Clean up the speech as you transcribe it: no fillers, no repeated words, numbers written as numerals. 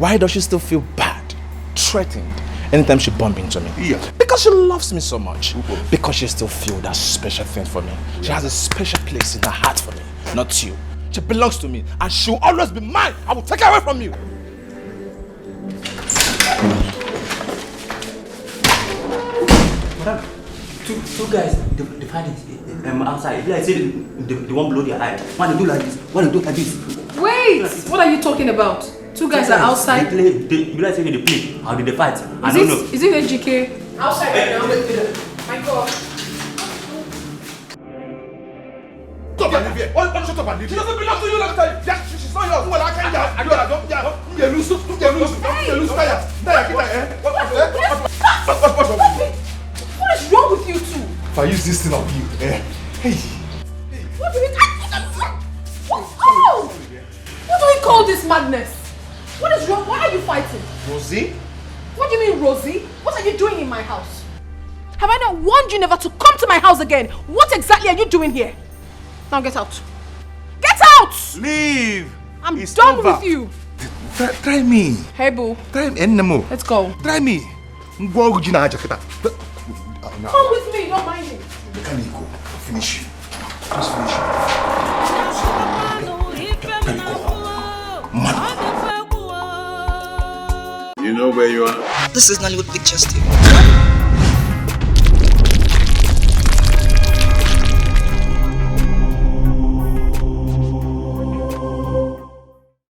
Why does she still feel bad, threatened, anytime she bumps into me? Yeah. Because she loves me so much. Because she still feels that special thing for me. She has a special place in her heart for me, not you. She belongs to me, and she will always be mine. I will take her away from you. Madam, two guys, they fight it outside. If I say they won't blow their eye. One do like this, one do like this. Wait! What are you talking about? Two guys are outside. You guys say they play. How did they fight? I don't know. Is it HGK? Outside right now? My God. Stop and leave here. Why shut up and leave? She doesn't belong to you last time. Yeah, she's not yours. Well, I can't. You lose. Taya, What is wrong with you two? if I use this thing on you, hey. What do we What do we call this madness? What is wrong? Why are you fighting? Rosie? What do you mean, Rosie? What are you doing in my house? Have I not warned you never to come to my house again? What exactly are you doing here? Now get out. Get out! Leave! I'm It's done over. with you. Try me. Hey, boo. Try me. Enemo. Let's go. Try me. Come with me, don't mind me. Finish you. Just finish you. You know where you are? This is Nollywood Pictures TV.